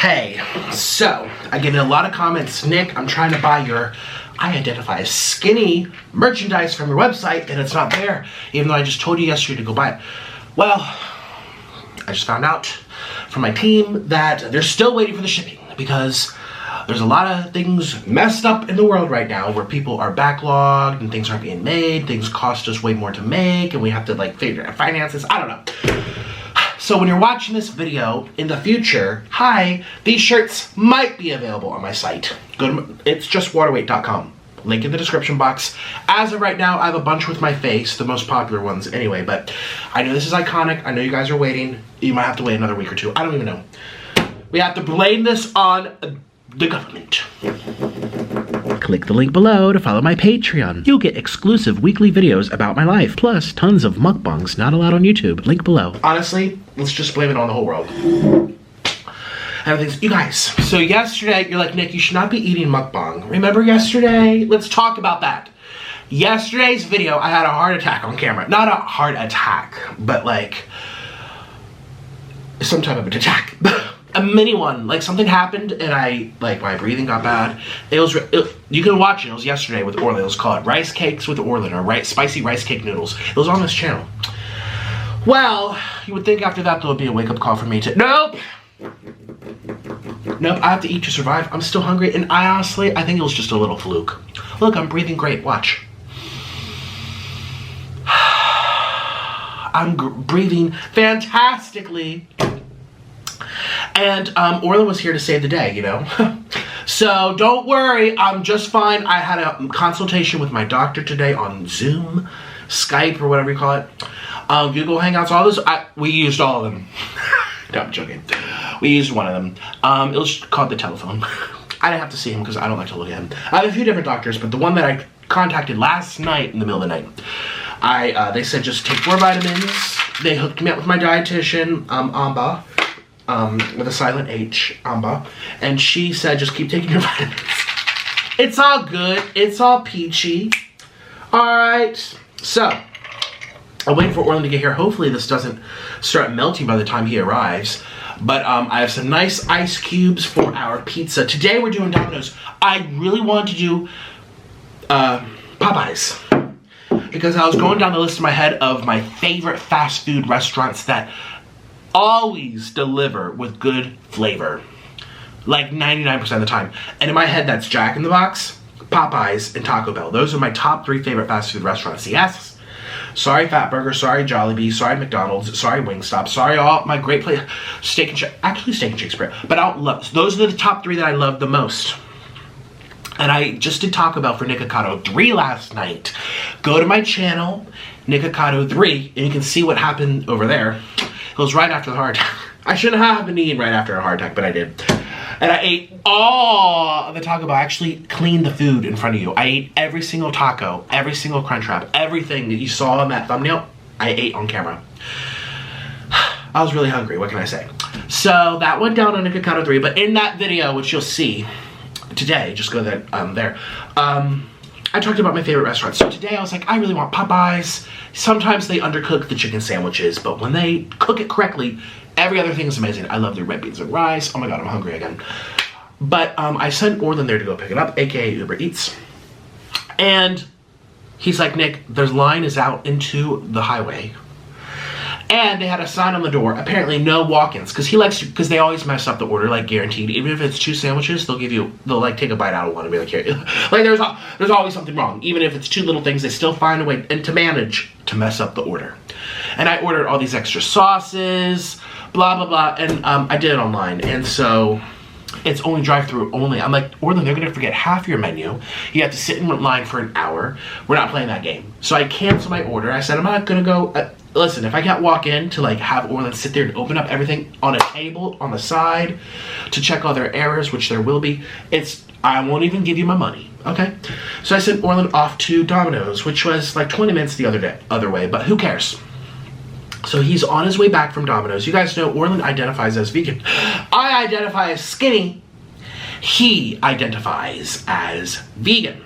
Hey, so I get a lot of comments, Nick, I'm trying to buy your I identify as skinny merchandise from your website and it's not there, even though I just told you yesterday to go buy it. Well, I just found out from my team that they're still waiting for the shipping because there's a lot of things messed up in the world right now where people are backlogged and things aren't being made, things cost us way more to make and we have to like figure out finances, I don't know. So when you're watching this video in the future, hi, these shirts might be available on my site. Go to, it's justwaterweight.com. Link in the description box. As of right now, I have a bunch with my face, the most popular ones anyway, but I know this is iconic. I know you guys are waiting. You might have to wait another week or two. I don't even know. We have to blame this on the government. Click the link below to follow my Patreon. You'll get exclusive weekly videos about my life, plus tons of mukbangs not allowed on YouTube. Link below. Honestly, let's just blame it on the whole world. Everything's, you guys, so yesterday, you're like, Nick, you should not be eating mukbang. Remember yesterday? Let's talk about that. Yesterday's video, I had a heart attack on camera. Not a heart attack, but like, some type of an attack. A mini one, like something happened and my breathing got bad. You can watch it, it was yesterday with Orlin. It was called Rice Cakes with Orlin, or Spicy Rice Cake Noodles. It was on this channel. Well, you would think after that there would be a wake-up call for me to, nope! Nope, I have to eat to survive. I'm still hungry, and I think it was just a little fluke. Look, I'm breathing great, watch. I'm breathing fantastically. And Orlin was here to save the day, you know. So don't worry, I'm just fine. I had a consultation with my doctor today on Zoom, Skype, or whatever you call it. Google Hangouts, all those, we used all of them. No, I'm joking. We used one of them. It was called the telephone. I didn't have to see him because I don't like to look at him. I have a few different doctors, but the one that I contacted last night in the middle of the night, they said just take 4 vitamins. They hooked me up with my dietitian, Abbie, with a silent H, Abbie, and she said just keep taking your vitamins. It's all good. It's all peachy. Alright, so I'm waiting for Orlin to get here. Hopefully this doesn't start melting by the time he arrives. But I have some nice ice cubes for our pizza. Today we're doing Domino's. I really wanted to do Popeyes, because I was going down the list in my head of my favorite fast food restaurants that always deliver with good flavor. Like 99% of the time. And in my head that's Jack in the Box, Popeyes, and Taco Bell. Those are my top 3 favorite fast food restaurants. Yes. Sorry Fatburger, sorry Jollibee, sorry McDonald's, sorry Wingstop, sorry all my great place, Steak and Shake, actually Steak and Shake's great, but those are the top 3 that I love the most. And I just did Taco Bell for Nikocado 3 last night. Go to my channel, Nikocado 3, and you can see what happened over there. It was right after the heart attack. I shouldn't have been eating right after a heart attack, but I did. And I ate all of the Taco Bell. I actually cleaned the food in front of you. I ate every single taco, every single Crunchwrap, everything that you saw on that thumbnail, I ate on camera. I was really hungry, what can I say? So that went down on Nikocado 3, but in that video, which you'll see today, just go there, I talked about my favorite restaurants. So today I was like, I really want Popeyes. Sometimes they undercook the chicken sandwiches, but when they cook it correctly, every other thing is amazing. I love their red beans and rice. Oh my god, I'm hungry again. But I sent Orlin there to go pick it up, aka Uber Eats. And he's like, Nick, their line is out into the highway. And they had a sign on the door, apparently no walk-ins, because they always mess up the order, like guaranteed. Even if it's 2 sandwiches, they'll like take a bite out of one and be like, here. Like there's always something wrong. Even if it's 2 little things, they still find a way and to manage to mess up the order. And I ordered all these extra sauces, blah, blah, blah, and I did it online. And so it's only drive-through only. I'm like, Orlin, they're gonna forget half your menu. You have to sit in line for an hour. We're not playing that game. So I canceled my order. I said, I'm not gonna go, listen, if I can't walk in to like have Orlin sit there and open up everything on a table on the side to check all their errors, which there will be, I won't even give you my money, okay? So I sent Orlin off to Domino's, which was like 20 minutes the other way, but who cares? So he's on his way back from Domino's. You guys know Orlin identifies as vegan. I identify as skinny. He identifies as vegan.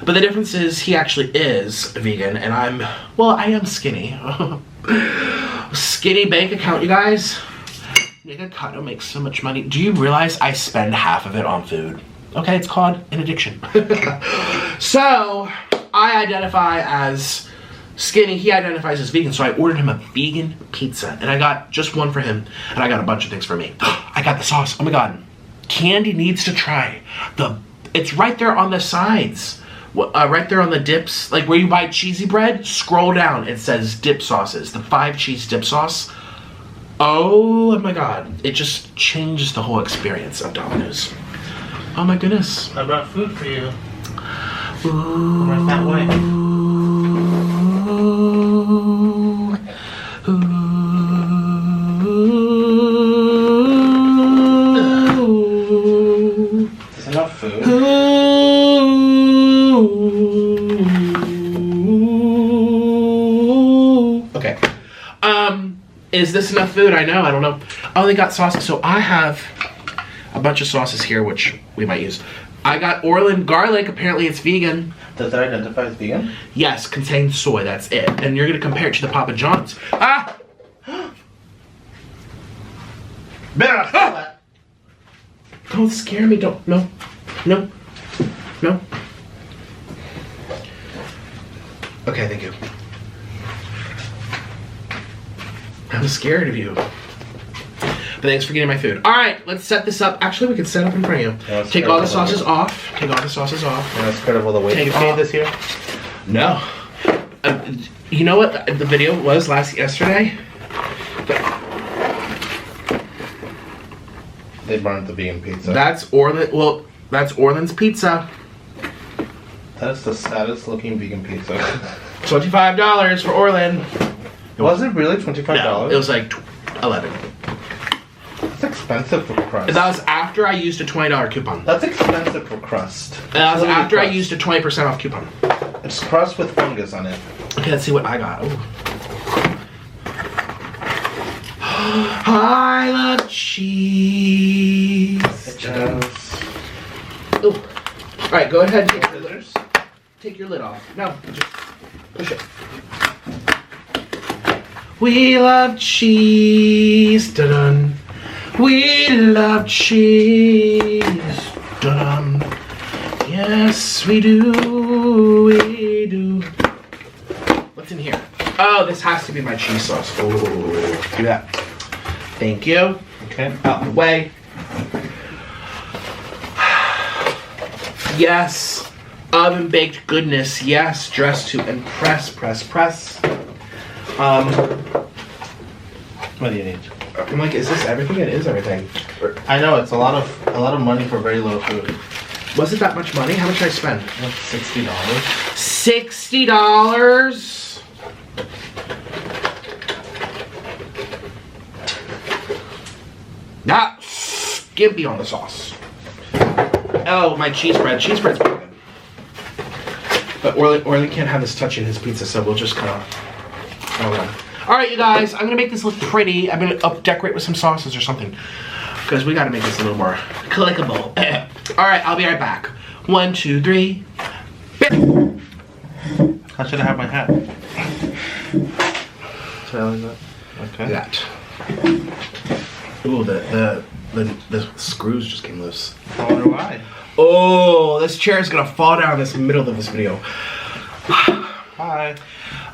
But the difference is he actually is vegan and I am skinny. Skinny bank account, you guys. Nikocado makes so much money. Do you realize I spend half of it on food? Okay, it's called an addiction. So, I identify as skinny. He identifies as vegan, so I ordered him a vegan pizza. And I got just one for him, and I got a bunch of things for me. I got the sauce. Oh my god. Candy needs to try. It's right there on the sides. Right there on the dips. Like where you buy cheesy bread, scroll down. It says dip sauces. The 5 cheese dip sauce. Oh my god. It just changes the whole experience of Domino's. Oh my goodness. I brought food for you. Ooh. Right that way. Ooh. There's enough food. Ooh. Okay. Is this enough food? I know, I don't know. Oh, they got sauces. So I have a bunch of sauces here, which we might use. I got Orlin garlic. Apparently it's vegan. Does that identify as vegan? Yes, contains soy. That's it. And you're going to compare it to the Papa John's. Ah! Better ah! Don't scare me. Don't. No. No. No. Okay, thank you. I'm scared of you. But thanks for getting my food. Alright, let's set this up. Actually, we can set up in front of you. Yeah, take all the sauces off. Take all the sauces off. Yeah, it's credible the weight Take you it gained off. this year. No. You know what the video was yesterday? They burned the vegan pizza. That's Orlin. Well, that's Orlin's pizza. That's the saddest looking vegan pizza. $25 for Orlin. Was it really $25? No, it was like $11. That's expensive for crust. That was after I used a $20 coupon. That's expensive for crust. That was Literally after I crust. used a 20% off coupon. It's crust with fungus on it. Okay, let's see what I got. Ooh. I love cheese. It does. Ooh. All right, go ahead and take your lid off. No, just push it. We love cheese. Dun-dun. We love cheese. Dun-dun. Yes, we do. We do. What's in here? Oh, this has to be my cheese sauce. Oh, do that. Thank you. Okay. Out the way. Yes. Oven baked goodness. Yes. Dressed to impress. Press. What do you need? I'm like, is this everything? It is everything. I know it's a lot of money for very little food. Was it that much money? How much did I spend? That's $60. $60. Not skimpy on the sauce. Oh, my cheese bread. Cheese bread's pretty good. But Orlin can't have this touching his pizza, so we'll just kind of. All right, you guys. I'm gonna make this look pretty. I'm gonna decorate with some sauces or something, because we gotta make this a little more clickable. All right, I'll be right back. 1, 2, 3. How should I have my hat? Should I like that? Okay. That. Ooh, the screws just came loose. I wonder why. Oh, this chair is gonna fall down in the middle of this video. Hi.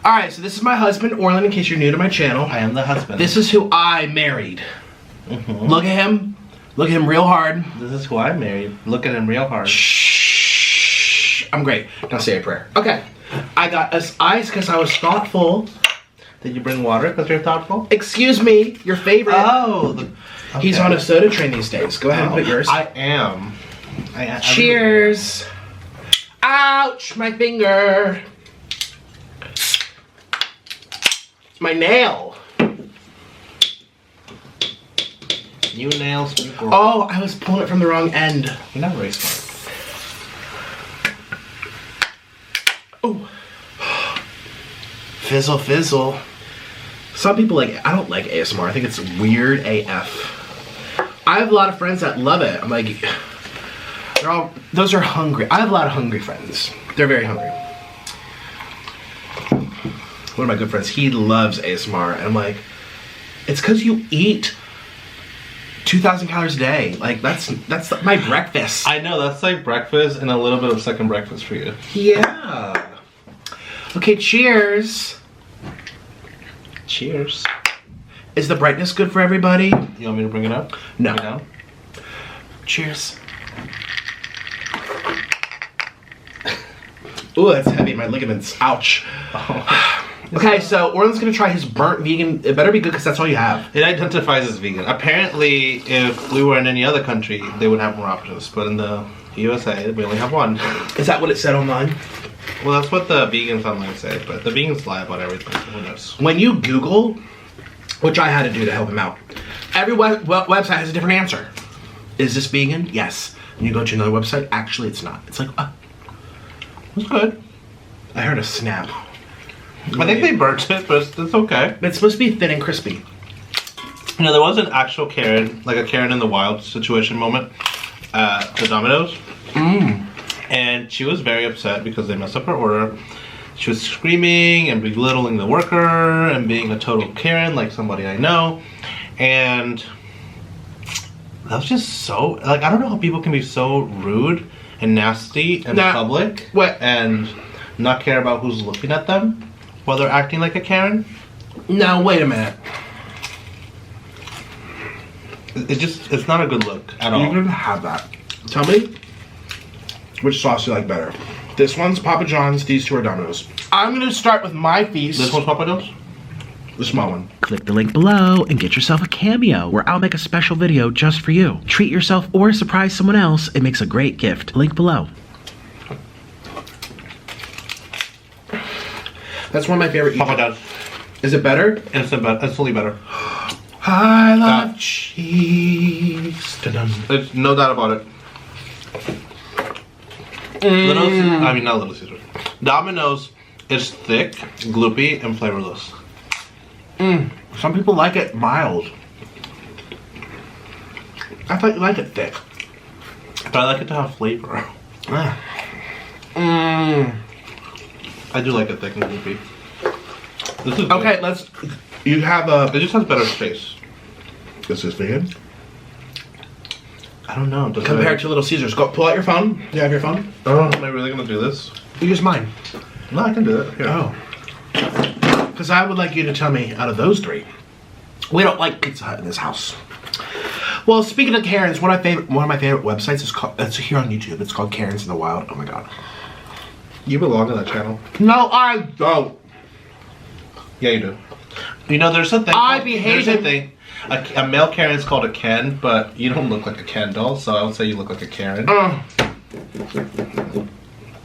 All right, so this is my husband, Orlin, in case you're new to my channel. I am the husband. This is who I married. Look at him. Look at him real hard. This is who I married. Look at him real hard. Shh. I'm great. Now say a prayer. Okay. I got us ice because I was thoughtful. Did you bring water because you're thoughtful? Excuse me, your favorite. Oh. He's on a soda train these days. Go ahead and put yours. I am. Cheers. Ouch, my finger. My nail. You nails. Oh, I was pulling it from the wrong end. You're not very smart. Oh. Fizzle, fizzle. Some people I don't like ASMR. I think it's weird AF. I have a lot of friends that love it. I'm like, those are hungry. I have a lot of hungry friends. They're very hungry. One of my good friends, he loves ASMR. And I'm like, it's because you eat 2,000 calories a day. Like, that's my breakfast. I know, that's like breakfast and a little bit of second breakfast for you. Yeah. Okay, cheers. Cheers. Is the brightness good for everybody? You want me to bring it up? No. Bring it down? Cheers. Ooh, that's heavy. My ligaments. Ouch. Oh. Okay, so Orlin's gonna try his burnt vegan. It better be good because that's all you have. It identifies as vegan. Apparently, if we were in any other country, they would have more options. But in the USA, we only have one. Is that what it said online? Well, that's what the vegans online say. But the vegans lie about everything. So who knows? When you Google, which I had to do to help him out, every website has a different answer. Is this vegan? Yes. And you go to another website, actually it's not. It's like, It's good. I heard a snap. I think they burnt it, but it's okay. It's supposed to be thin and crispy. You know, there was an actual Karen, like a Karen in the wild situation moment at the Domino's. And she was very upset because they messed up her order. She was screaming and belittling the worker and being a total Karen, like somebody I know. And that was just so, like, I don't know how people can be so rude and nasty in public and not care about who's looking at them while they're acting like a Karen. Now, wait a minute. It's not a good look at all. You can have that. Tell me which sauce you like better. This one's Papa John's, these two are Domino's. I'm gonna start with my feast. This one's Papa John's? The small one. Click the link below and get yourself a cameo where I'll make a special video just for you. Treat yourself or surprise someone else. It makes a great gift. Link below. That's one of my favorite. Papa John's. Is it better? Instantly better. I love cheese. Dun-dun. There's no doubt about it. Not Little Caesars. Domino's is thick, gloopy, and flavorless. Some people like it mild. I thought you liked it thick. But I like it to have flavor. I do like it thick and gloopy. This is okay. good. You have a. It just has better space. This is vegan. I don't know. Compared to Little Caesars, go pull out your phone. Do you have your phone? Oh, am I really gonna do this? Use mine. No, I can do it. Here. Oh. Because I would like you to tell me out of those three. We don't like Pizza Hut in this house. Well, speaking of Karens, one of my favorite websites is called. It's here on YouTube. It's called Karens in the Wild. Oh my god. You belong on that channel. No, I don't. Yeah, you do. You know, there's a thing. There's a thing. A male Karen is called a Ken, but you don't look like a Ken doll, so I would say you look like a Karen.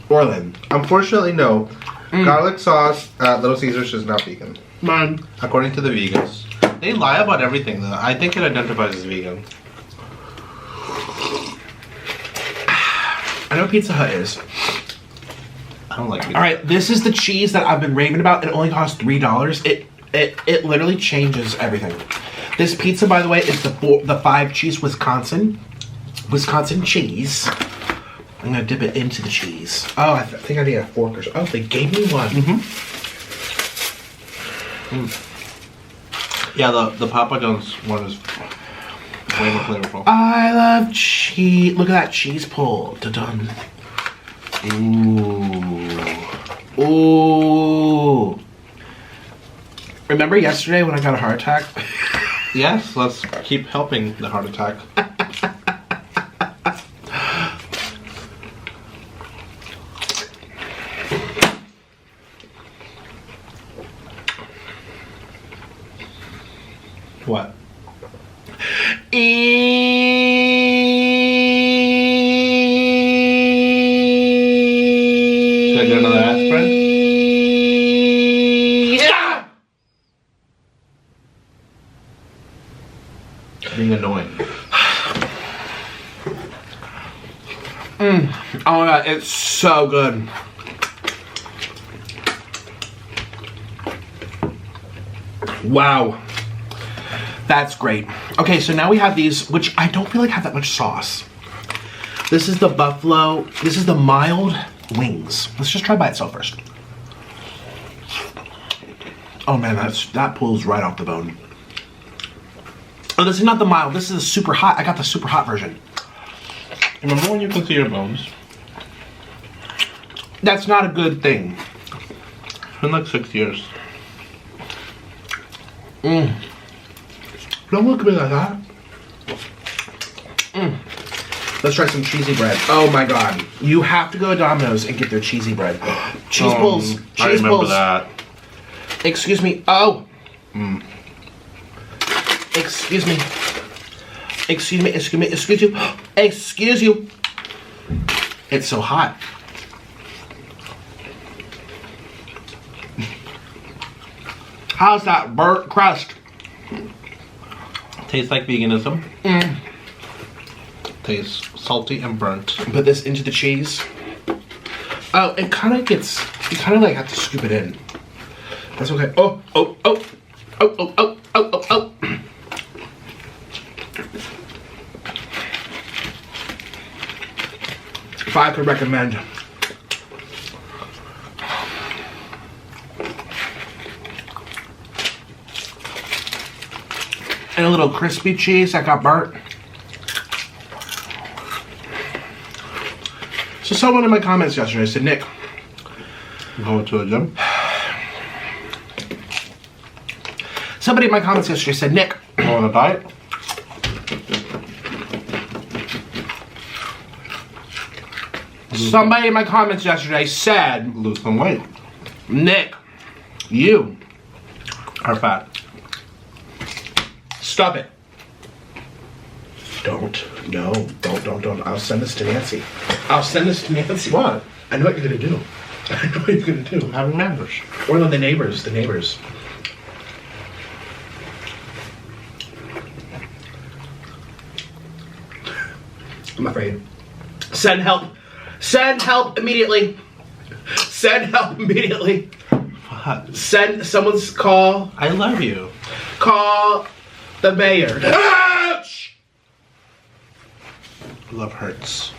Orlin. Unfortunately, no. Garlic sauce at Little Caesars is not vegan. Mine. According to the vegans. They lie about everything, though. I think it identifies as vegan. I know Pizza Hut is. I don't like Pizza Hut. Alright, this is the cheese that I've been raving about. It only costs $3. It literally changes everything. This pizza, by the way, is the 5 cheese Wisconsin cheese. I'm gonna dip it into the cheese. Oh, I think I need a fork or so. Oh, they gave me one. Yeah, the Papa John's one is way more flavorful. I love cheese. Look at that cheese pull. Dun. Ooh. Ooh. Remember yesterday when I got a heart attack? Yes, let's keep helping the heart attack. What? Should I do another aspirin? Yeah! Being annoying. Oh my god, it's so good. Wow. That's great. Okay, so now we have these, which I don't feel like have that much sauce. This is the buffalo, this is the mild wings. Let's just try by itself first. Oh man, that pulls right off the bone. Oh, this is not the mild. This is the super hot. I got the super hot version. Remember when you can see your bones? That's not a good thing. It's been like 6 years. Don't look at me like that. Let's try some cheesy bread. Oh my god. You have to go to Domino's and get their cheesy bread. Cheese pulls. Cheese I remember pulls. that. Excuse me. Oh. Excuse me. Excuse me. Excuse me. Excuse you. Excuse you. It's so hot. How's that burnt crust? Tastes like veganism. Tastes salty and burnt. Put this into the cheese. Oh, it kind of gets. You kind of like have to scoop it in. That's okay. Oh, oh, oh, oh, oh, oh, oh, oh, oh. If I could recommend. And a little crispy cheese that got burnt. So someone in my comments yesterday said, Nick, Going to a gym? somebody in my comments yesterday said, Nick, Go on a diet? somebody in my comments yesterday said, Lose some weight. Nick, you Are fat. stop it. Don't. No. Don't. I'll send this to Nancy. I'll send this to Nancy. What? I know what you're gonna do. I know what you're gonna do. Having manners. Or the neighbors. The neighbors. I'm afraid. Send help. Send help immediately. Send help immediately. What? Send someone's call. I love you. Call the mayor. Ouch! Love hurts.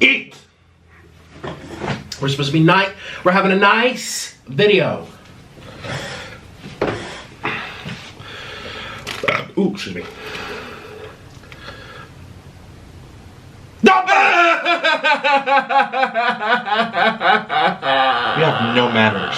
Eat! We're supposed to be nice. We're having a nice video. Ooh, excuse me. No! You have no manners.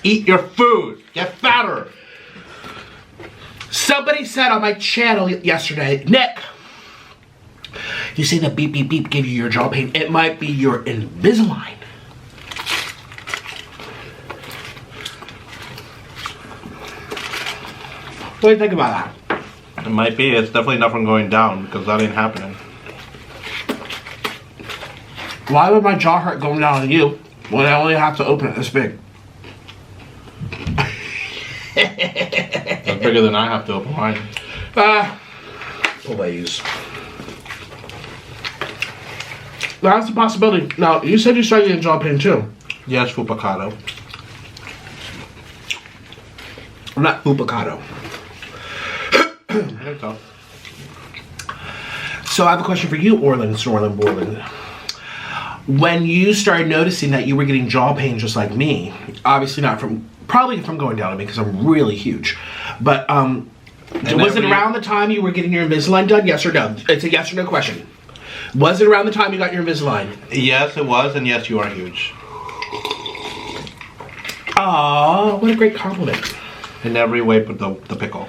Eat your food. Get fatter. Somebody said on my channel yesterday, Nick, you say the beep beep beep give you your jaw pain. It might be your Invisalign. What do you think about that? It might be. It's definitely not from going down because that ain't happening. Why would my jaw hurt going down on you when I only have to open it this big? It's bigger than I have to open mine. Please. That's a possibility. Now, you said you started getting jaw pain too. Yes, Babycado. Not Babycado. I think so. So I have a question for you, Orlin, Snorlin, Borlin. When you started noticing that you were getting jaw pain just like me, obviously not from, probably from going down on me because I'm really huge, but was it around the time you were getting your Invisalign done? Yes or no? It's a yes or no question. Was it around the time you got your Invisalign? Yes, it was, and yes, you are huge. Aw, what a great compliment. In every way but the pickle.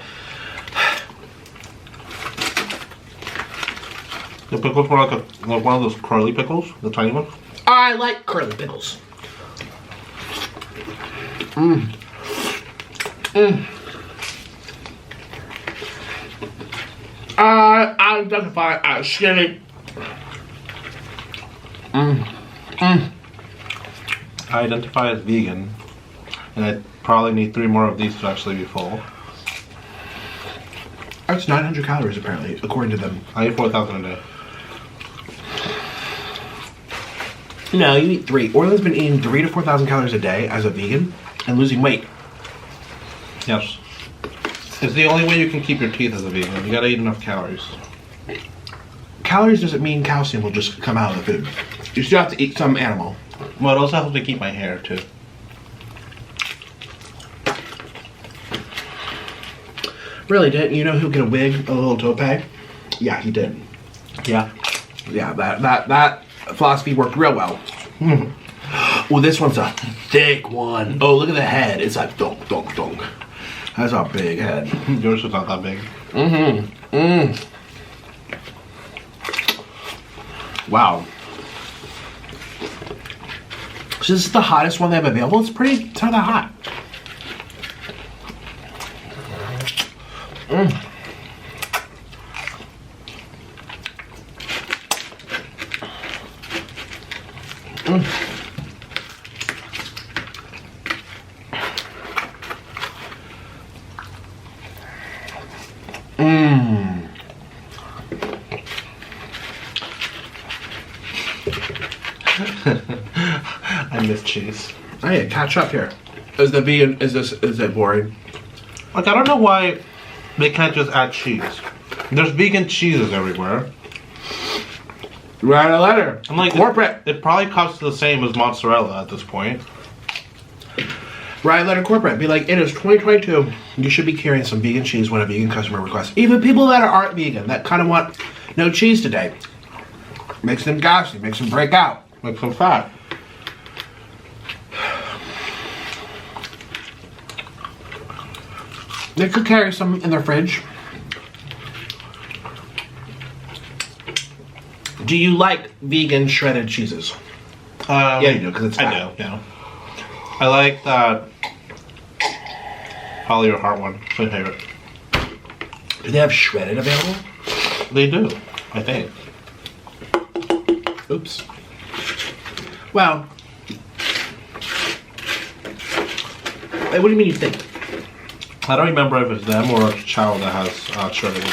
The pickles were like one of those curly pickles, the tiny ones. I like curly pickles. I identify as skinny. I identify as vegan, and I probably need 3 more of these to actually be full. That's 900 calories apparently, according to them. I eat 4,000 a day. No, you eat 3. Orlin's been eating 3 to 4,000 calories a day as a vegan and losing weight. Yes. It's the only way you can keep your teeth as a vegan. You gotta eat enough calories. Calories doesn't mean calcium will just come out of the food. You still have to eat some animal. Well, it also helps me keep my hair too. Really, didn't you know who get a wig, a little toupee? Yeah, he did. Yeah. Yeah, that philosophy worked real well. Well, this one's a thick one. Oh, look at the head. It's like dunk, dunk, dunk. That's a big head. Yours was not that big. Wow. So this is the hottest one they have available. It's not that hot. I miss cheese. Hey, catch up here. Is it boring? Like, I don't know why they can't just add cheese. There's vegan cheeses everywhere. Write a letter. I'm like, corporate. It probably costs the same as mozzarella at this point. Write a letter corporate. Be like, it is 2022. You should be carrying some vegan cheese when a vegan customer requests. Even people that aren't vegan, that kind of want no cheese today. Makes them gassy, makes them break out. Makes them fat. They could carry some in their fridge. Do you like vegan shredded cheeses? Yeah, you do, because it's fat. I do, yeah. I like that Follow Your Heart one. It's my favorite. Do they have shredded available? They do, I think. Oops. Well, hey, what do you mean you think? I don't remember if it's them or a child that has shredded.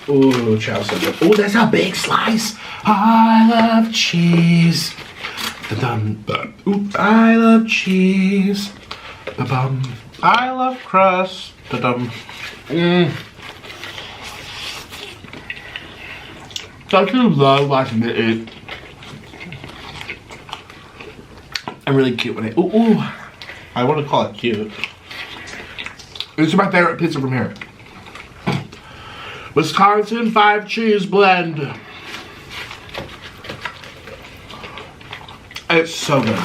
Ooh, child so good. Ooh, that's a big slice. I love cheese. Dun, dun. Ooh, I love cheese. Ba-bum. I love crust. Da-dum. Don't you love watching it eat? I'm really cute when ooh. I wouldn't call it cute. This is my favorite pizza from here. Wisconsin 5 cheese blend. It's so good.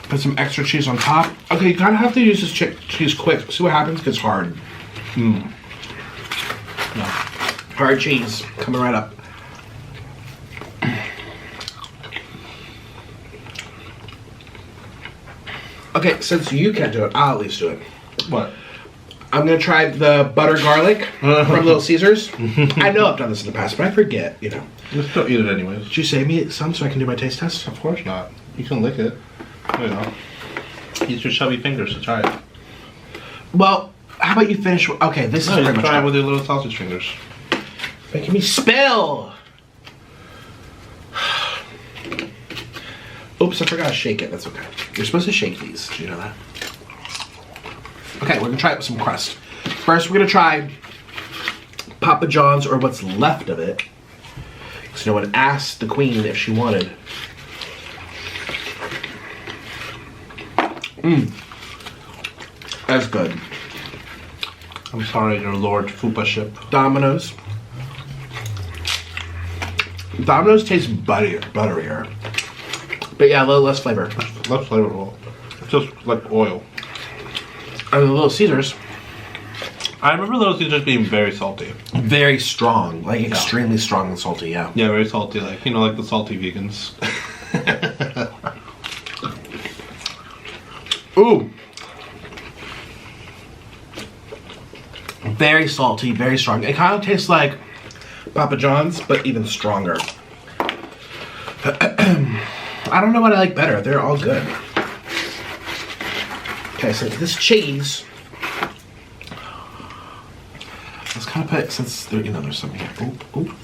Put some extra cheese on top. Okay, you kind of have to use this cheese quick. See what happens? It gets hard. No. Hard cheese coming right up. Okay, since you can't do it, I'll at least do it. What? I'm gonna try the butter garlic from Little Caesars. I know I've done this in the past, but I forget, you know. You still eat it anyways. Did you save me some so I can do my taste test? Of course not. You can lick it. There you go. Use your chubby fingers to try it. Well, how about you finish? Okay, this is No, pretty you much try it done. with your little sausage fingers. Making me spill. Oops, I forgot to shake it. That's okay. You're supposed to shake these. Do you know that? Okay, we're gonna try it with some crust. First, we're gonna try Papa John's, or what's left of it. Because no one asked the queen if she wanted. That's good. I'm sorry, your Lord Fupa ship. Domino's. Domino's tastes butterier. But yeah, a little less flavor. Less flavorful. It's just like oil. And the Little Caesars. I remember Little Caesars being very salty. Very strong. Like extremely strong and salty, yeah. Yeah, very salty. Like, you know, like the salty vegans. Ooh. Very salty, very strong. It kind of tastes like Papa John's, but even stronger. I don't know what I like better. They're all good. Okay, so this cheese. kind of put, since there, you know, there's some here. Oop, oop.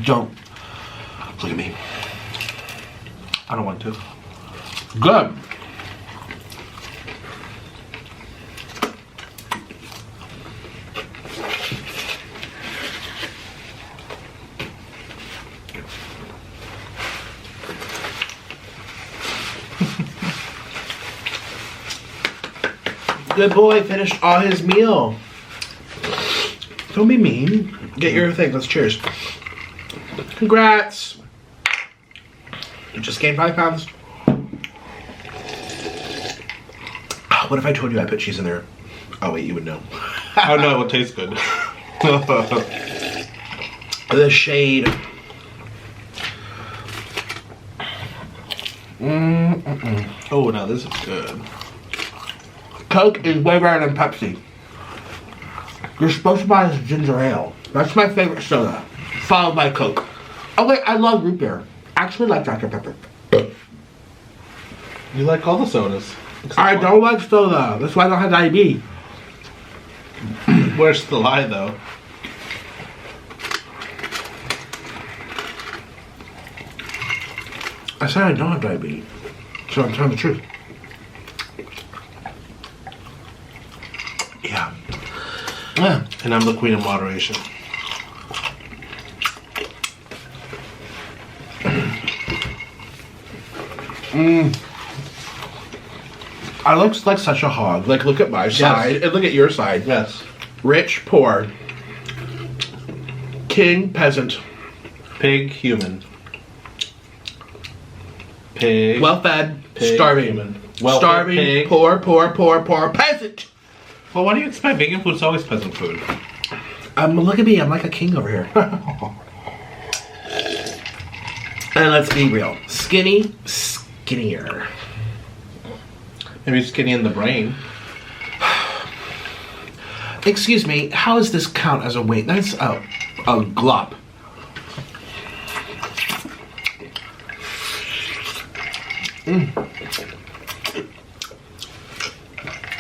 Don't look at me. I don't want to. Good. Good boy, finished all his meal. Don't be mean. Get your thing. Let's cheers. Congrats. You just gained 5 pounds. What if I told you I put cheese in there? Oh wait, you would know. Oh no, it would taste good. The shade. Oh, now this is good. Coke is way better than Pepsi. You're supposed to buy this ginger ale. That's my favorite soda. Followed by Coke. Oh wait, I love root beer. I actually like Dr. Pepper. You like all the sodas. I don't like soda. That's why I don't have diabetes. Where's the lie, though? I said I don't have diabetes. So I'm telling the truth. Yeah. Yeah. And I'm the queen of moderation. I look like such a hog. Like, look at my side and look at your side. Yes. Rich, poor. King, peasant. Pig, human. Pig. Well-fed, Pig, starving. human. Well-fed Starving, pig. poor, peasant. Well, what do you expect? Vegan food's always peasant food. Look at me. I'm like a king over here. And let's be real. Skinny, skinnier. Maybe skinny in the brain. Excuse me, how does this count as a weight? That's a glop.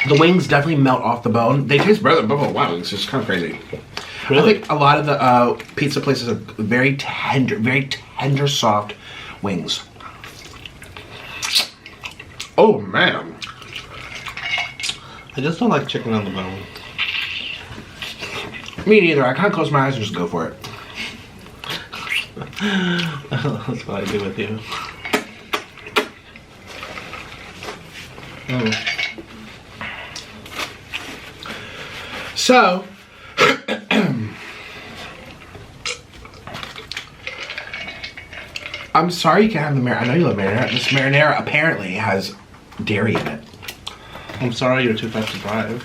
The wings definitely melt off the bone. They taste better than buffalo wild wings. It's kind of crazy. Really? I think a lot of the pizza places have very tender, soft wings. Oh man. I just don't like chicken on the bone. Me neither. I kind of close my eyes and just go for it. That's what I do with you. So, I'm sorry you can't have the marinara. I know you love marinara. This marinara apparently has dairy in it. I'm sorry you're too fast to drive.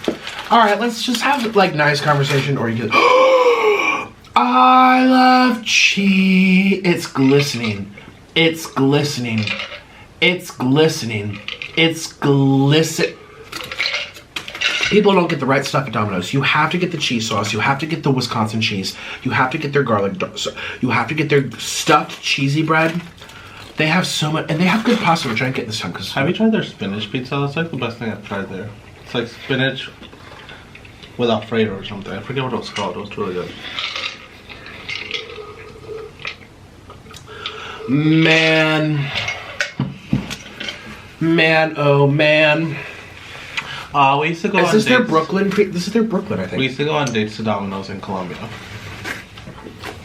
All right, let's just have like nice conversation, or you can. I love cheese. It's glistening. It's glistening. It's glistening. It's glisten. People don't get the right stuff at Domino's. You have to get the cheese sauce. You have to get the Wisconsin cheese. You have to get their garlic. You have to get their stuffed cheesy bread. They have so much, and they have good pasta, which I didn't get this time. Cause Have you tried their spinach pizza? That's like the best thing I've tried there. It's like spinach with Alfredo or something. I forget what it was called. It was really good. Man, oh man. We used to go Is on this their dates. Brooklyn? This is their Brooklyn, I We think. used to go on dates to Domino's in Colombia.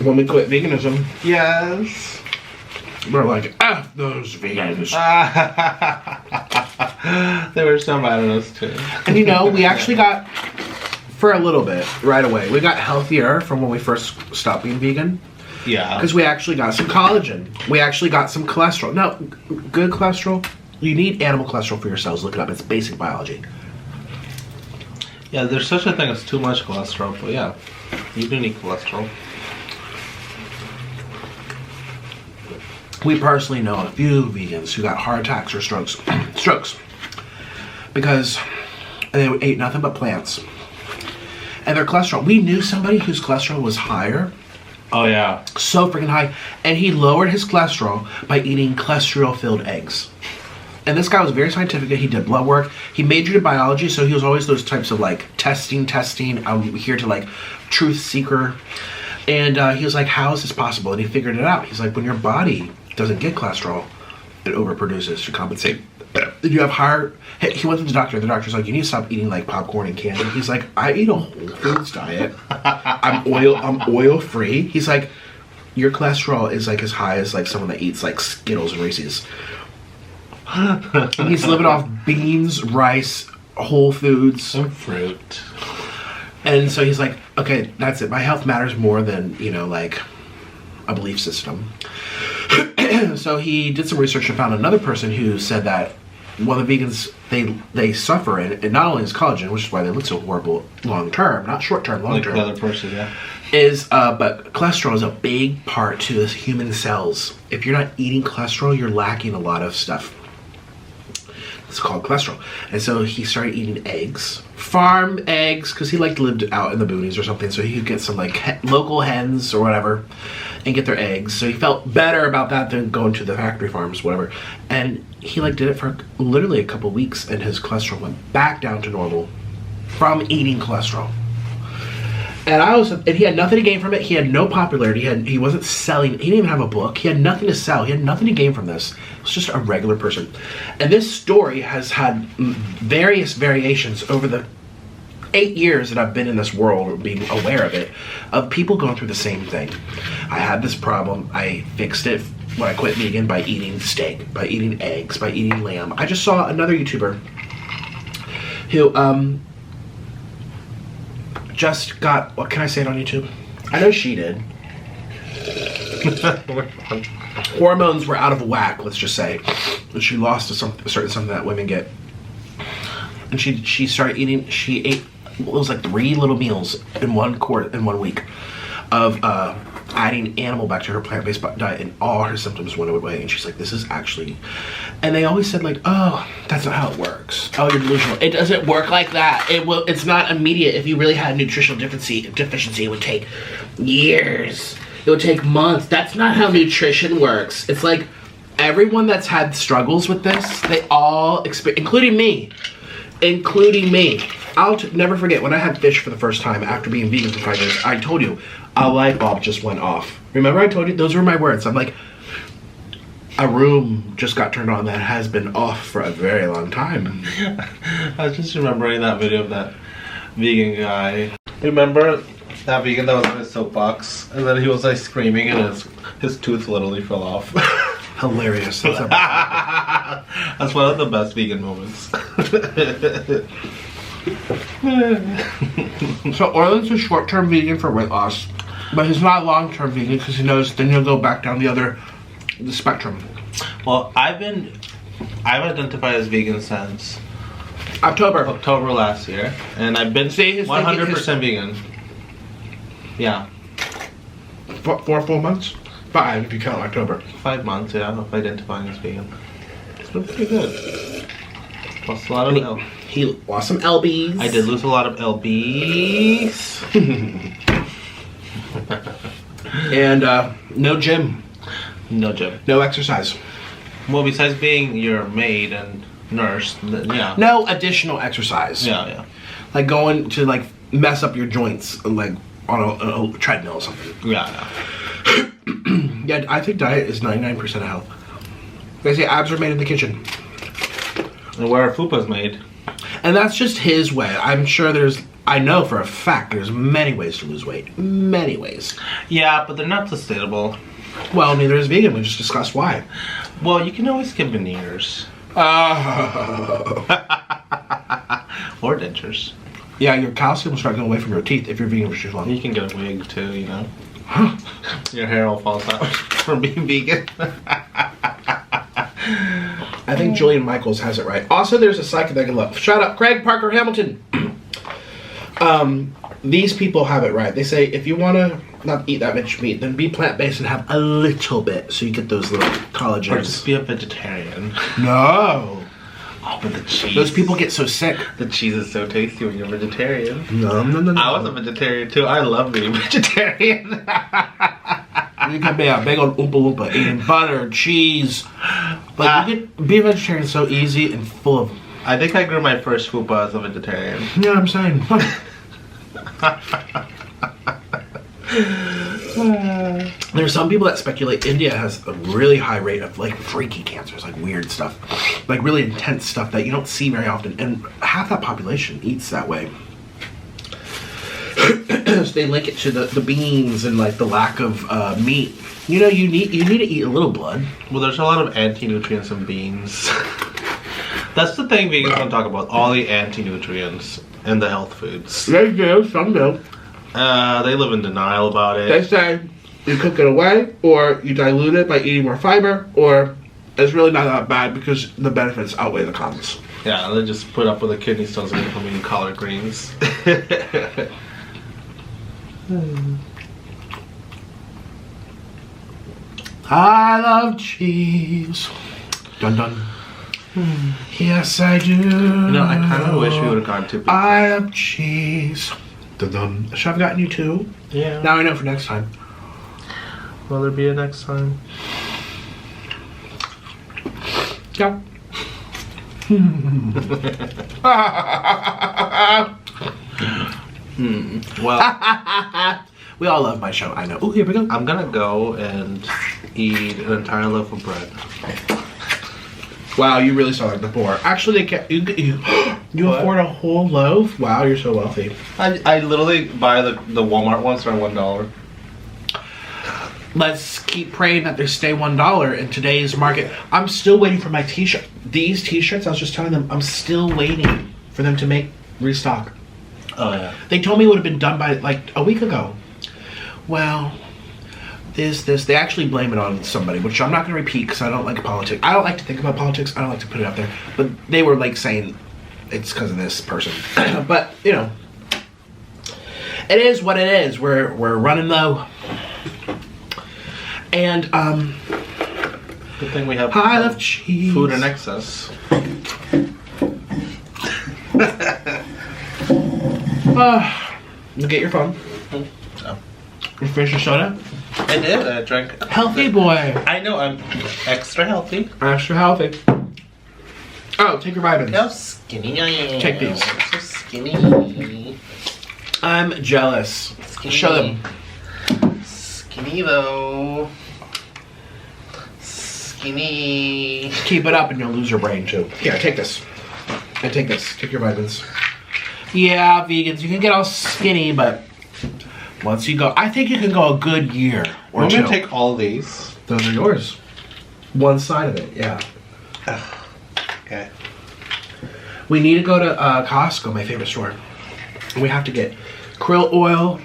When we quit veganism, Yes. we're like, F those vegans. They were so mad at us too. And you know, we actually got, for a little bit, right away, we got healthier from when we first stopped being vegan. Yeah. Because we actually got some collagen. We actually got some cholesterol. No, good cholesterol. You need animal cholesterol for your cells. Look it up. It's basic biology. Yeah, there's such a thing as too much cholesterol, but yeah, you do need cholesterol. We personally know a few vegans who got heart attacks or strokes. Strokes. Because they ate nothing but plants. And their cholesterol. We knew somebody whose cholesterol was higher Oh yeah. So freaking high. And he lowered his cholesterol by eating cholesterol-filled eggs. And this guy was very scientific. He did blood work. He majored in biology, so he was always those types of like testing. I'm here to like truth seeker. And he was like, how is this possible? And he figured it out. He's like, when your body doesn't get cholesterol, it overproduces to compensate. You have higher. He went to the doctor. The doctor's like, you need to stop eating like popcorn and candy. He's like, I eat a whole foods diet. I'm oil free. He's like, your cholesterol is like as high as like someone that eats like Skittles and Reese's. And he's living off beans, rice, whole foods, and fruit. And so he's like, okay, that's it. My health matters more than, you know, like a belief system. So he did some research and found another person who said that one the vegans, they suffer, and not only is collagen, which is why they look so horrible long term, not short term, long term. Like the other person, yeah. But cholesterol is a big part to the human cells. If you're not eating cholesterol, you're lacking a lot of stuff. It's called cholesterol. And so he started eating eggs, farm eggs, because he like lived out in the boonies or something, so he could get some like local hens or whatever and get their eggs. So he felt better about that than going to the factory farms, whatever. And he like did it for literally a couple weeks, and his cholesterol went back down to normal from eating cholesterol. And he had nothing to gain from it. He had no popularity. He wasn't selling. He didn't even have a book. He had nothing to sell. He had nothing to gain from this. He was just a regular person. And this story has had various variations over the 8 years that I've been in this world, or being aware of it, of people going through the same thing. I had this problem. I fixed it when I quit vegan by eating steak, by eating eggs, by eating lamb. I just saw another YouTuber who just got, what can I say it on YouTube? I know she did. Hormones were out of whack, let's just say. She lost a certain something that women get. And she started eating, she ate, it was like 3 little meals in one week of adding animal back to her plant-based diet, and all her symptoms went away. And she's like, this is actually, and they always said like, oh, that's not how it works. Oh, you're delusional. It doesn't work like that. It's not immediate. If you really had nutritional deficiency, it would take years. It would take months. That's not how nutrition works. It's like everyone that's had struggles with this, they all experience, including me. I'll never forget when I had fish for the first time after being vegan for 5 years. I told you, a light bulb just went off. Remember I told you? Those were my words. I'm like, a room just got turned on that has been off for a very long time. I was just remembering that video of that vegan guy. Remember that vegan that was on his soapbox? And then he was like screaming and his tooth literally fell off. Hilarious. That's one of the best vegan moments. So Orlin's a short-term vegan for weight loss, but he's not a long-term vegan because he knows then he'll go back down the spectrum. Well, I've identified as vegan since October last year, and I've been 100% vegan. Yeah. 4 full months? 5 if you count October. 5 months, yeah, of identifying as vegan. It's been pretty good. Lost a lot of He lost some lbs. I did lose a lot of lbs. And no gym. No gym. No exercise. Well, besides being your maid and nurse, yeah. No additional exercise. Yeah. Like going to like mess up your joints like on a treadmill or something. Yeah. Yeah, I think diet is 99% of health. They say abs are made in the kitchen. And where a fupa's made. And that's just his way. I'm sure I know for a fact there's many ways to lose weight. Many ways. Yeah, but they're not sustainable. Well, neither is vegan. We just discussed why. Well, you can always get veneers. Or dentures. Yeah, your calcium will start going away from your teeth if you're vegan for too long. You can get a wig too, you know. Your hair all falls out from being vegan. I think Julian Michaels has it right. Also, there's a psychic that I love. Shout out Craig Parker Hamilton. These people have it right. They say if you want to not eat that much meat, then be plant-based and have a little bit so you get those little collagens. Or just be a vegetarian. No. Oh, but the cheese. Those people get so sick. The cheese is so tasty when you're vegetarian. No. I was a vegetarian too. I love being vegetarian. You can be a big old Oompa Loompa eating butter, cheese. But you can be a vegetarian so easy and full of... I think I grew my first fupa as a vegetarian. You know what I'm saying? There's some people that speculate India has a really high rate of like freaky cancers, like weird stuff, like really intense stuff that you don't see very often, and half that population eats that way. So they link it to the beans and like the lack of meat. You know, you need to eat a little blood. Well, there's a lot of anti-nutrients in beans. That's the thing vegans don't talk about, all the anti-nutrients in the health foods. They do, some do. They live in denial about it. They say you cook it away, or you dilute it by eating more fiber, or it's really not that bad because the benefits outweigh the cons. Yeah, they just put up with the kidney stones and from eating collard greens. I love cheese. Dun dun. Yes, I do. You know, I kind of wish we would have gone to pizza. I love cheese. Dun dun. Should I have gotten you two? Yeah. Now I know for next time. Will there be a next time? Yeah. Well, we all love my show, I know. Oh, here we go. I'm gonna go and eat an entire loaf of bread. Wow, you really sound like the poor. Actually, they can't, you What? afford a whole loaf? Wow, you're so wealthy. I literally buy the Walmart ones for $1. Let's keep praying that they stay $1 in today's market. I'm still waiting for my t-shirt. These t-shirts, I was just telling them, I'm still waiting for them to restock. Oh yeah. They told me it would have been done by like a week ago. Well, they actually blame it on somebody, which I'm not going to repeat because I don't like politics. I don't like to think about politics. I don't like to put it out there. But they were like saying it's because of this person. But, you know, it is what it is. We're running low. And, Good thing we have I love cheese. food in excess. You get your phone. So. You finish your soda. I did. I drank. Healthy boy. I know. I'm extra healthy. Extra healthy. Oh, take your vitamins. How skinny I am. Take these. So skinny. I'm jealous. Skinny. Show them. Skinny though. Skinny. Keep it up and you'll lose your brain too. Here, take this. And take this. Take your vitamins. Yeah, vegans, you can get all skinny, but once you go, I think you can go a good year or I'm two. gonna take all these. Those are yours. One side of it, yeah. Okay. We need to go to Costco, my favorite store. We have to get krill oil.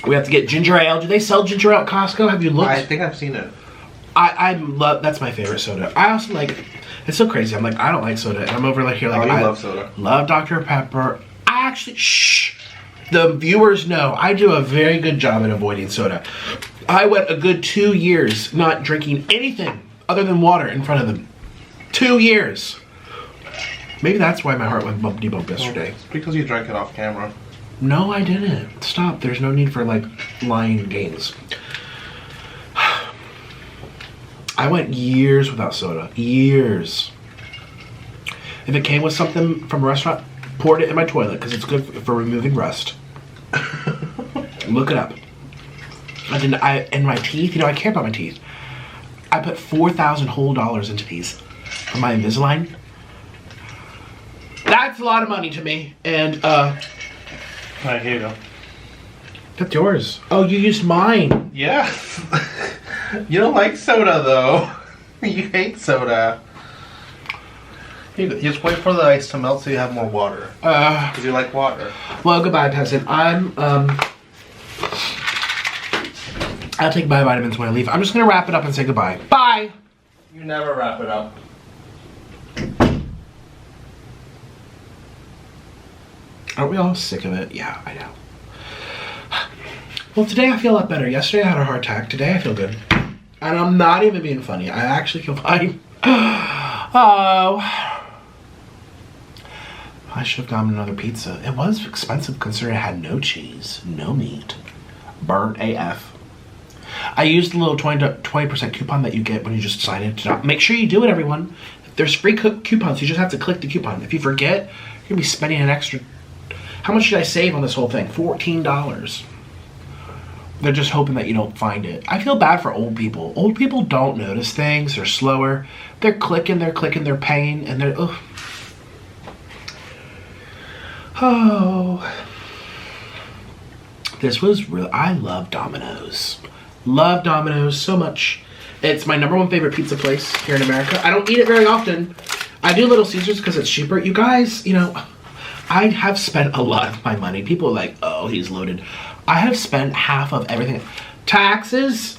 We have to get ginger ale. Do they sell ginger ale at Costco? Have you looked? I think I've seen it. I love, that's my favorite soda. I also like, it's so crazy. I'm like, I don't like soda. And I'm over here like, Oh, you I love soda. Love Dr. Pepper. I actually, shh. The viewers know I do a very good job at avoiding soda. I went a good 2 years not drinking anything other than water in front of them. 2 years. Maybe that's why my heart went bumpy bump yesterday. It's because you drank it off camera. No, I didn't. Stop. There's no need for like lying games. I went years without soda. Years. If it came with something from a restaurant, poured it in my toilet because it's good for removing rust. Look it up. In my teeth, you know, I care about my teeth. I put $4,000 whole dollars into these for my Invisalign. That's a lot of money to me. And Alright, here you go. that's yours. Oh, you used mine. Yeah. You don't like soda though. You hate soda. You just wait for the ice to melt so you have more water. Because you like water. Well, goodbye, peasant. I'll take my vitamins when I leave. I'm just gonna wrap it up and say goodbye. Bye. You never wrap it up. Aren't we all sick of it? Yeah, I know. Well, today I feel a lot better. Yesterday I had a heart attack. Today I feel good. And I'm not even being funny. I actually feel fine. Oh. I should have gotten another pizza. It was expensive considering it had no cheese, no meat. Burnt AF. I used the little 20% coupon that you get when you just sign in. Make sure you do it, everyone. There's free coupons. You just have to click the coupon. If you forget, you're gonna be spending an extra. How much did I save on this whole thing? $14. They're just hoping that you don't find it. I feel bad for old people. Old people don't notice things. They're slower. They're clicking, they're paying, and they're, ugh. Oh. This was real. I love Domino's. Love Domino's so much. It's my #1 favorite pizza place here in America. I don't eat it very often. I do Little Caesars because it's cheaper. You guys, you know, I have spent a lot of my money. People are like, oh, he's loaded. I have spent half of everything. Taxes,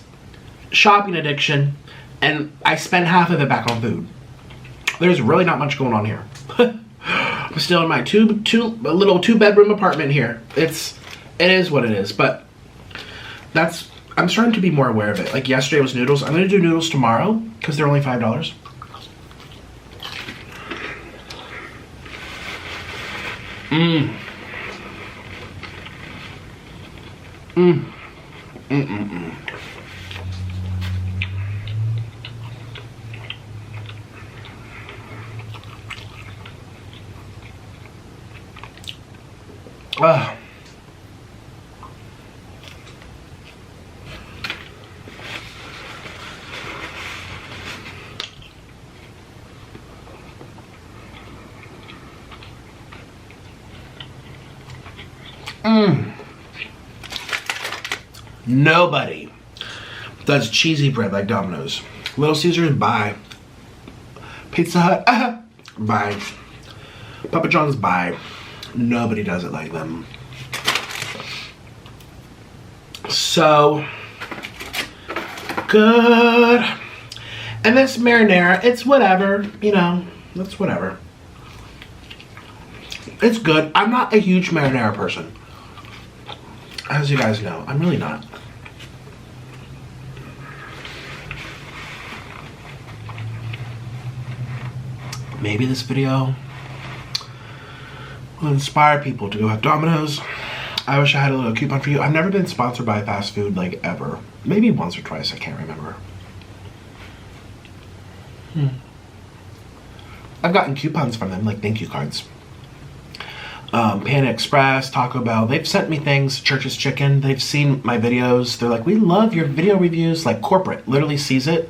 shopping addiction, and I spend half of it back on food. There's really not much going on here. I'm still in my little two-bedroom apartment here. It is what it is, but I'm starting to be more aware of it. Like yesterday was noodles. I'm gonna do noodles tomorrow because they're only $5. Mmm. Mmm. Mmm. Ah. Nobody does cheesy bread like Domino's. Little Caesars, bye. Pizza Hut, bye. Papa John's, bye. Nobody does it like them. So good. And this marinara, it's whatever, you know, it's whatever. It's good. I'm not a huge marinara person. As you guys know, I'm really not. Maybe this video will inspire people to go have Domino's. I wish I had a little coupon for you. I've never been sponsored by fast food, like, ever. Maybe once or twice, I can't remember. I've gotten coupons from them, like thank you cards. Panda Express, Taco Bell, they've sent me things. Church's Chicken, they've seen my videos. They're like, we love your video reviews. Like corporate literally sees it,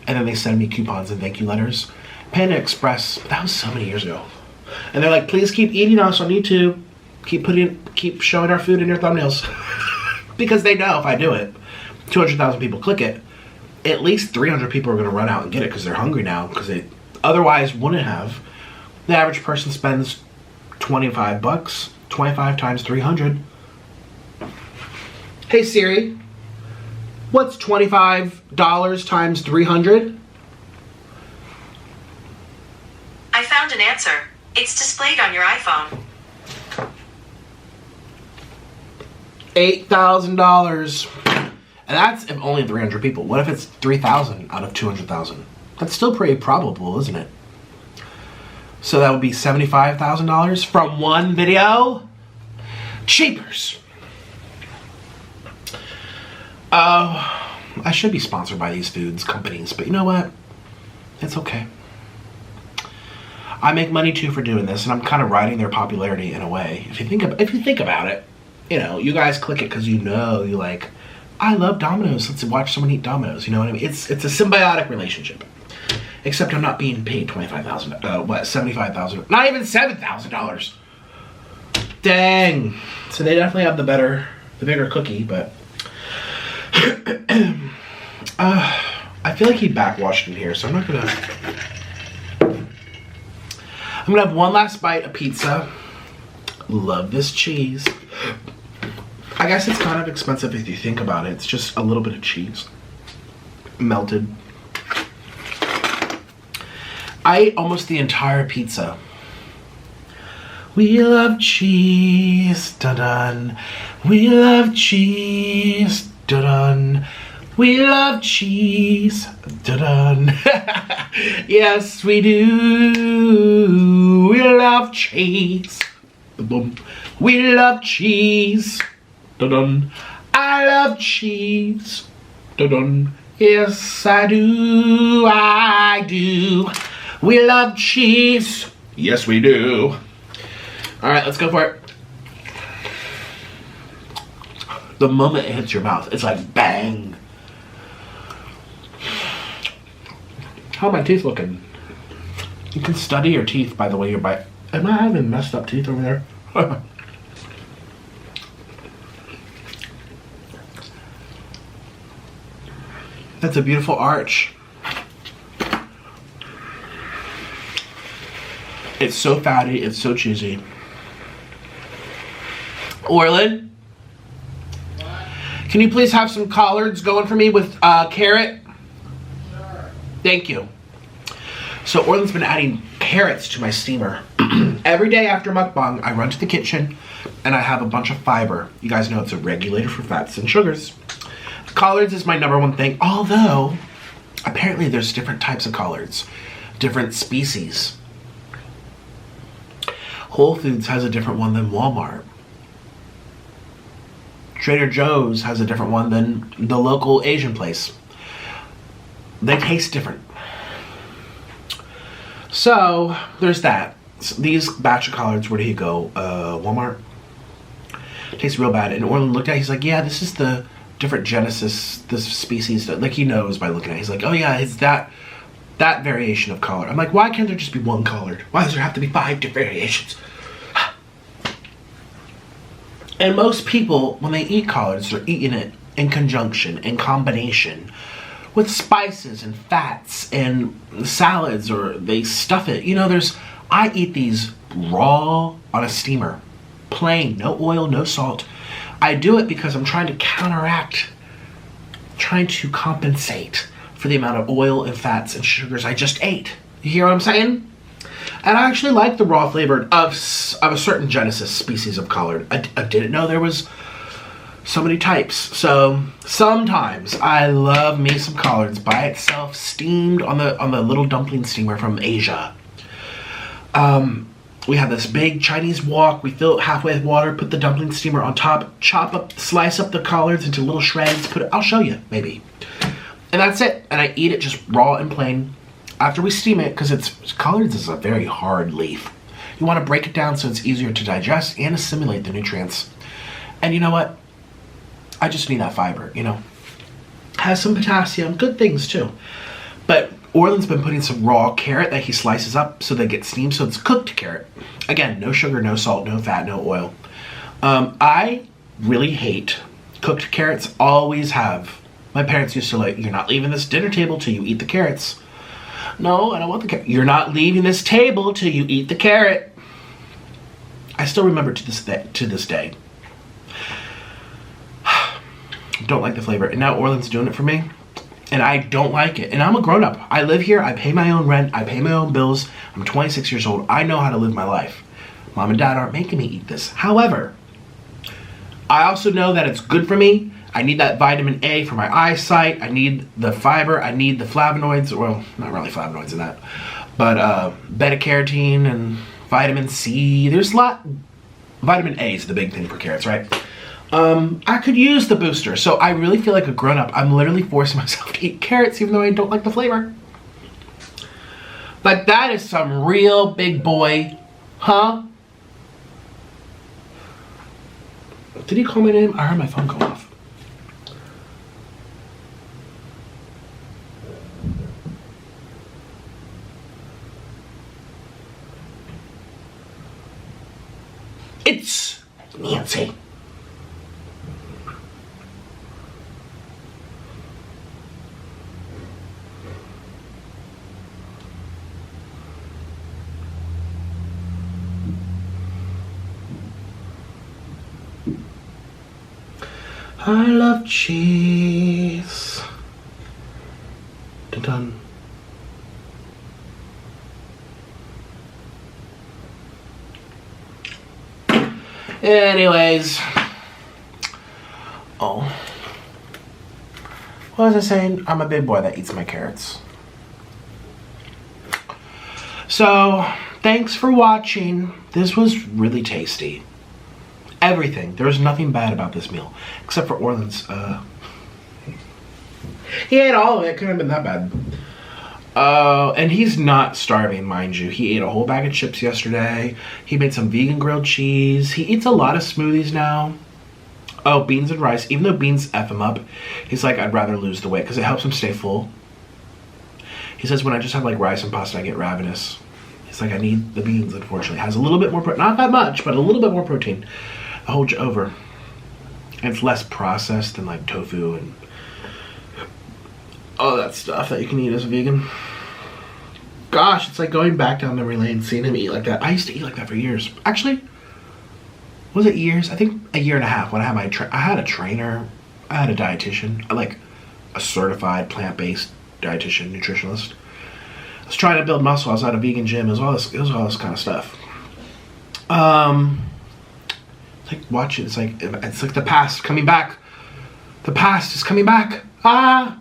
and then they send me coupons and thank you letters. Panda Express, that was so many years ago. And they're like, please keep eating us on YouTube. Keep showing our food in your thumbnails. Because they know if I do it, 200,000 people click it, at least 300 people are gonna run out and get it because they're hungry now, because they otherwise wouldn't have. The average person spends 25 bucks, 25 times 300. Hey Siri, what's $25 times 300? I found an answer. It's displayed on your iPhone. $8,000. And that's if only 300 people. What if it's 3,000 out of 200,000? That's still pretty probable, isn't it? So that would be $75,000 from one video? Cheapers. I should be sponsored by these foods companies, but you know what? It's okay. I make money too for doing this, and I'm kind of riding their popularity in a way. If you think about it, you know, you guys click it because you know you like, I love Domino's. Let's watch someone eat Domino's. You know what I mean? It's a symbiotic relationship. Except I'm not being paid $25,000. What? $75,000? Not even $7,000. Dang. So they definitely have the bigger cookie, but I feel like he backwashed in here, so I'm gonna have one last bite of pizza. Love this cheese. I guess it's kind of expensive if you think about it. It's just a little bit of cheese. Melted. I ate almost the entire pizza. We love cheese, dun-dun. We love cheese, dun-dun. We love cheese, dun-dun. Yes, we do. We love cheese. We love cheese, dun-dun. I love cheese, Dun-dun. Yes, I do. I do. We love cheese. Yes, we do. All right, let's go for it. The moment it hits your mouth, it's like bang. How are my teeth looking? You can study your teeth by the way you bite. Am I having messed up teeth over there? That's a beautiful arch. It's so fatty, it's so cheesy. Orlin? Can you please have some collards going for me with carrot? Sure. Thank you. So Orlin's been adding carrots to my steamer. Every day after mukbang, I run to the kitchen and I have a bunch of fiber. You guys know it's a regulator for fats and sugars. Collards is my #1 thing, although apparently there's different types of collards, different species. Whole Foods has a different one than Walmart. Trader Joe's has a different one than the local Asian place. They taste different. So there's that. So these batch of collards, where did he go? Walmart. Tastes real bad. And Orlin looked at it, he's like, yeah, this is the different genesis, this species, like he knows by looking at it. He's like, oh yeah, it's that variation of collard. I'm like, why can't there just be one collard? Why does there have to be 5 different variations? And most people, when they eat collards, they're eating it in conjunction, in combination with spices and fats and salads, or they stuff it. You know, I eat these raw on a steamer, plain, no oil, no salt. I do it because I'm trying to compensate for the amount of oil and fats and sugars I just ate. You hear what I'm saying? And I actually like the raw flavor of a certain genesis species of collard. I didn't know there was so many types. So sometimes I love me some collards by itself, steamed on the little dumpling steamer from Asia. We have this big Chinese wok. We fill it halfway with water, put the dumpling steamer on top, slice up the collards into little shreds, I'll show you, maybe. And that's it. And I eat it just raw and plain. After we steam it, because collards is a very hard leaf. You want to break it down so it's easier to digest and assimilate the nutrients. And you know what? I just need that fiber, you know. Has some potassium, good things too. But Orlin's been putting some raw carrot that he slices up so they get steamed, so it's cooked carrot. Again, no sugar, no salt, no fat, no oil. I really hate cooked carrots, always have. My parents used to like, you're not leaving this dinner table till you eat the carrots. No, I don't want the carrot. You're not leaving this table till you eat the carrot. I still remember to this day. Don't like the flavor. And now Orlin's doing it for me. And I don't like it. And I'm a grown-up. I live here. I pay my own rent. I pay my own bills. I'm 26 years old. I know how to live my life. Mom and Dad aren't making me eat this. However, I also know that it's good for me. I need that vitamin A for my eyesight. I need the fiber. I need the flavonoids. Well, not really flavonoids in that. But beta-carotene and vitamin C. There's a lot. Vitamin A is the big thing for carrots, right? I could use the booster. So I really feel like a grown-up. I'm literally forcing myself to eat carrots even though I don't like the flavor. But that is some real big boy, huh? Did he call my name? I heard my phone go off. It's Nancy. I love cheese. Dun-dun. Anyways. Oh. What was I saying? I'm a big boy that eats my carrots. So, thanks for watching. This was really tasty. Everything. There was nothing bad about this meal. Except for Orlin's, He ate all of it. Couldn't have been that bad. And he's not starving, mind you. He ate a whole bag of chips yesterday. He made some vegan grilled cheese. He eats a lot of smoothies now. Oh, beans and rice. Even though beans F him up, he's like, I'd rather lose the weight because it helps him stay full. He says, when I just have like rice and pasta, I get ravenous. He's like, I need the beans, unfortunately. It has a little bit more, not that much, but a little bit more protein. I'll hold you over. And it's less processed than like tofu and all that stuff that you can eat as a vegan. Gosh, it's like going back down memory lane, seeing him eat like that. I used to eat like that for years. Actually, was it years? I think a year and a half when I had I had a trainer. I had a dietitian, like a certified plant-based dietitian, nutritionalist. I was trying to build muscle. I was at a vegan gym. It was all this kind of stuff. Like watching. It's like the past coming back. The past is coming back. Ah.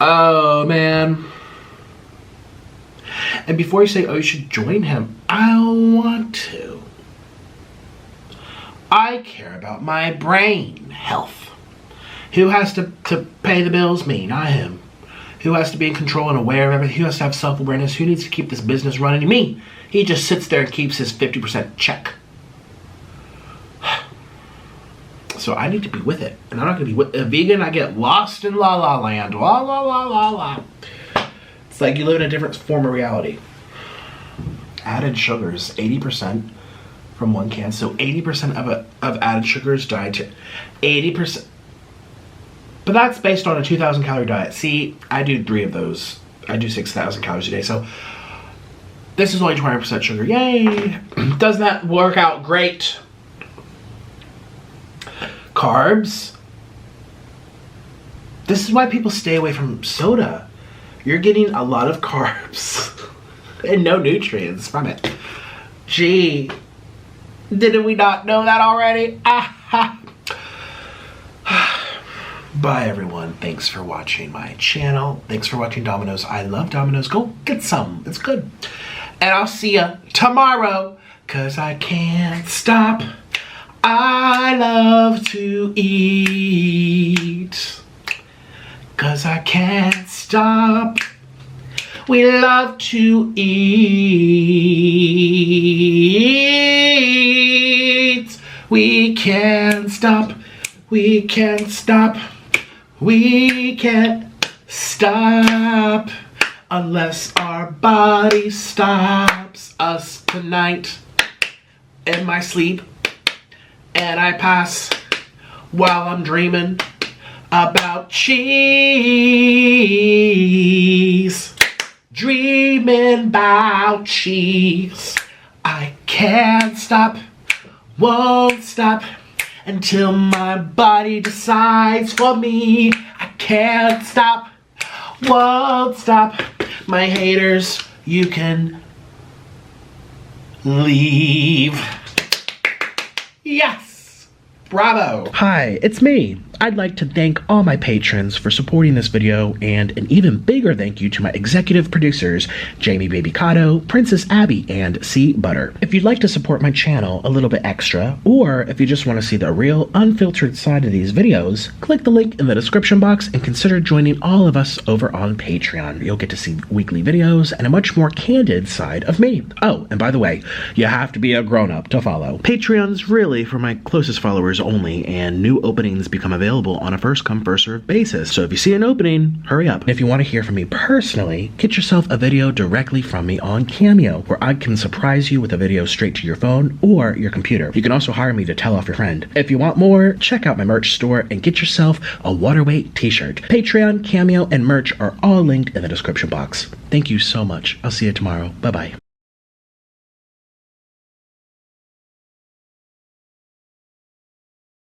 Oh man. And before you say, oh, you should join him, I don't want to. I care about my brain health. Who has to pay the bills? Me, not him. Who has to be in control and aware of everything? Who has to have self-awareness? Who needs to keep this business running? Me. He just sits there and keeps his 50% check. So I need to be with it. And I'm not going to be with a vegan. I get lost in la la land. La la la la la. It's like you live in a different form of reality. Added sugars, 80% from one can. So 80% of added sugars dietary. 80%. But that's based on a 2,000 calorie diet. See, I do 3 of those. I do 6,000 calories a day. So this is only 20% sugar. Yay! Doesn't that work out great? Carbs. This is why people stay away from soda. You're getting a lot of carbs and no nutrients from it. Gee, didn't we not know that already? Ah, bye everyone. Thanks for watching my channel. Thanks for watching Domino's. I love Domino's. Go get some. It's good. And I'll see ya tomorrow, 'cause I can't stop. I love to eat, 'cause I can't stop. We love to eat. We can't stop. We can't stop. We can't stop unless our body stops us tonight. In my sleep. And I pass while I'm dreaming about cheese. Dreaming about cheese. I can't stop, won't stop until my body decides for me. I can't stop, won't stop. My haters, you can leave. Yes! Bravo! Hi, it's me. I'd like to thank all my patrons for supporting this video, and an even bigger thank you to my executive producers, Jamie Babycado, Princess Abbie, and C Butter. If you'd like to support my channel a little bit extra, or if you just want to see the real, unfiltered side of these videos, click the link in the description box and consider joining all of us over on Patreon. You'll get to see weekly videos and a much more candid side of me. Oh, and by the way, you have to be a grown-up to follow. Patreon's really for my closest followers only, and new openings become available on a first-come, first-served basis. So if you see an opening, hurry up. And if you want to hear from me personally, get yourself a video directly from me on Cameo, where I can surprise you with a video straight to your phone or your computer. You can also hire me to tell off your friend. If you want more, check out my merch store and get yourself a Waterweight t-shirt. Patreon, Cameo, and merch are all linked in the description box. Thank you so much. I'll see you tomorrow. Bye-bye.